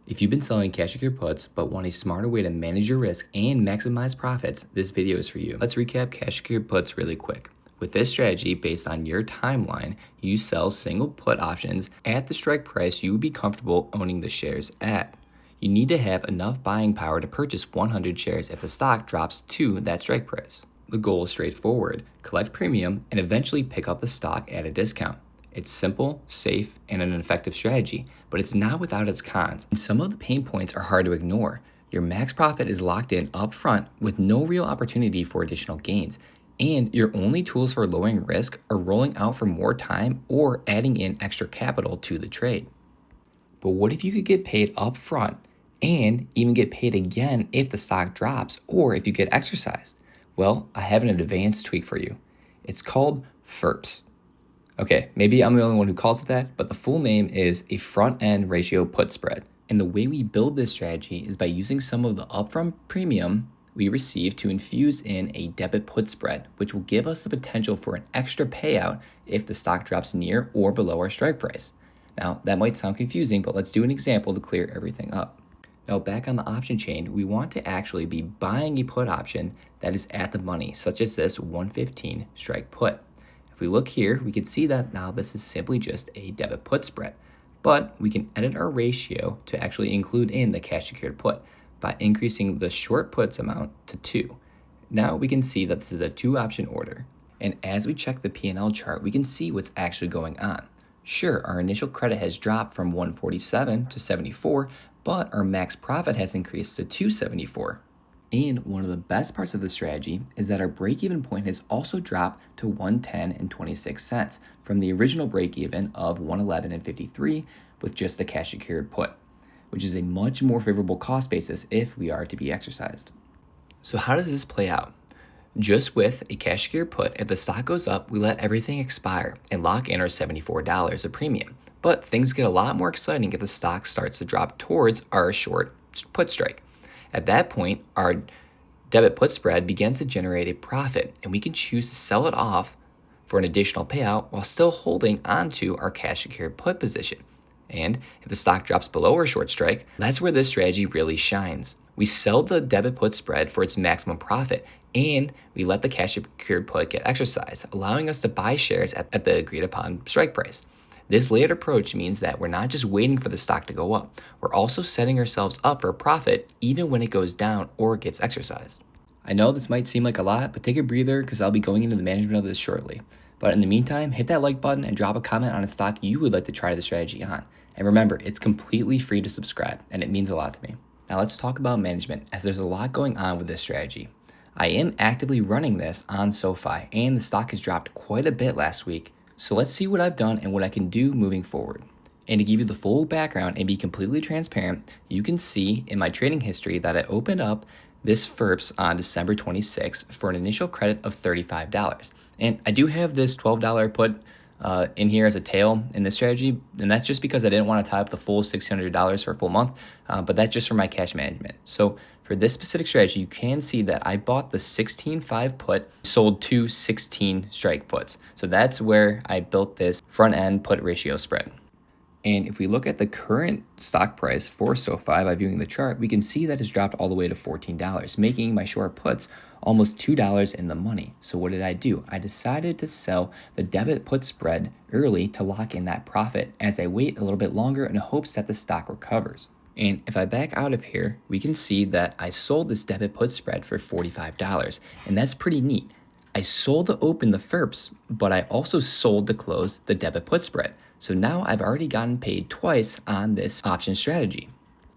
If you've been selling cash secured puts but want a smarter way to manage your risk and maximize profits, this video is for you. Let's recap cash secured puts really quick. With this strategy, based on your timeline, you sell single put options at the strike price you would be comfortable owning the shares at. You need to have enough buying power to purchase 100 shares if the stock drops to that strike price. The goal is straightforward: collect premium and eventually pick up the stock at a discount. It's simple, safe, and an effective strategy, but it's not without its cons. And some of the pain points are hard to ignore. Your max profit is locked in up front with no real opportunity for additional gains. And your only tools for lowering risk are rolling out for more time or adding in extra capital to the trade. But what if you could get paid up front and even get paid again if the stock drops or if you get exercised? Well, I have an advanced tweak for you. It's called FERPS. Okay, maybe I'm the only one who calls it that, but the full name is a front-end ratio put spread. And the way we build this strategy is by using some of the upfront premium we receive to infuse in a debit put spread, which will give us the potential for an extra payout if the stock drops near or below our strike price. Now, that might sound confusing, but let's do an example to clear everything up. Now, back on the option chain, we want to actually be buying a put option that is at the money, such as this 115 strike put. If we look here, we can see that now this is simply just a debit put spread, but we can edit our ratio to actually include in the cash secured put by increasing the short puts amount to 2. Now we can see that this is a 2-option order. And as we check the P&L chart, we can see what's actually going on. Sure, our initial credit has dropped from 147 to 74, but our max profit has increased to 274. And one of the best parts of the strategy is that our break-even point has also dropped to 110 and 26 cents from the original break-even of 111 and 53 with just a cash secured put, which is a much more favorable cost basis if we are to be exercised. So how does this play out? Just with a cash secured put, if the stock goes up, we let everything expire and lock in our $74 of premium. But things get a lot more exciting if the stock starts to drop towards our short put strike. At that point, our debit put spread begins to generate a profit, and we can choose to sell it off for an additional payout while still holding onto our cash secured put position. And if the stock drops below our short strike, that's where this strategy really shines. We sell the debit put spread for its maximum profit, and we let the cash secured put get exercised, allowing us to buy shares at the agreed upon strike price. This layered approach means that we're not just waiting for the stock to go up, we're also setting ourselves up for a profit even when it goes down or gets exercised. I know this might seem like a lot, but take a breather because I'll be going into the management of this shortly. But in the meantime, hit that like button and drop a comment on a stock you would like to try the strategy on. And remember, it's completely free to subscribe, and it means a lot to me. Now let's talk about management, as there's a lot going on with this strategy. I am actively running this on SoFi, and the stock has dropped quite a bit last week. So let's see what I've done and what I can do moving forward. And to give you the full background and be completely transparent, you can see in my trading history that I opened up this FERPS on December 26th for an initial credit of $35. And I do have this $12 put in here as a tail in this strategy, and that's just because I didn't want to tie up the full $600 for a full month, but that's just for my cash management. So for this specific strategy, you can see that I bought the 16.5 put, sold 2 16 strike puts. So that's where I built this front end put ratio spread. And if we look at the current stock price for SoFi by viewing the chart, we can see that it's dropped all the way to $14, making my short puts almost $2 in the money. So what did I do? I decided to sell the debit put spread early to lock in that profit as I wait a little bit longer in hopes that the stock recovers. And if I back out of here, we can see that I sold this debit put spread for $45, and that's pretty neat. I sold to open the FERPS, but I also sold to close the debit put spread. So now I've already gotten paid twice on this option strategy.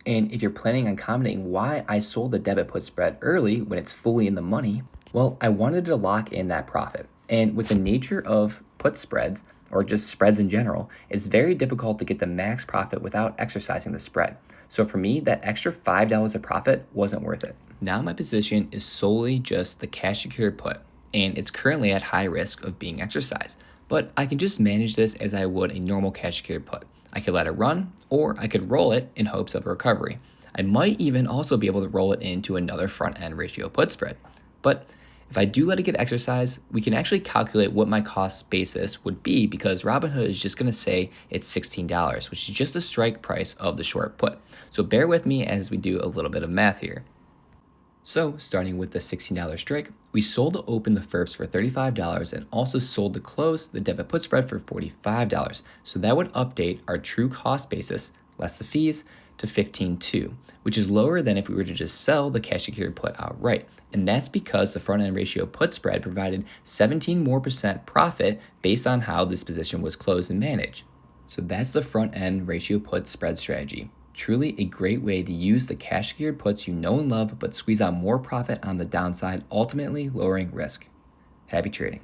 And if you're planning on commenting why I sold the debit put spread early when it's fully in the money, well, I wanted to lock in that profit. And with the nature of put spreads, or just spreads in general, it's very difficult to get the max profit without exercising the spread. So for me, that extra $5 of profit wasn't worth it. Now my position is solely just the cash secured put, and it's currently at high risk of being exercised. But I can just manage this as I would a normal cash secured put. I could let it run, or I could roll it in hopes of a recovery. I might even also be able to roll it into another front end ratio put spread. But If I do let it get exercised, we can actually calculate what my cost basis would be because Robinhood is just going to say it's $16, which is just the strike price of the short put. So bear with me as we do a little bit of math here. So starting with the $16 strike, we sold to open the FERPS for $35 and also sold to close the debit put spread for $45. So that would update our true cost basis, less the fees, to $15.2, which is lower than if we were to just sell the cash secured put outright. And that's because the front end ratio put spread provided 17% more profit based on how this position was closed and managed. So that's the front end ratio put spread strategy. Truly a great way to use the cash secured puts you know and love, but squeeze out more profit on the downside, ultimately lowering risk. Happy trading.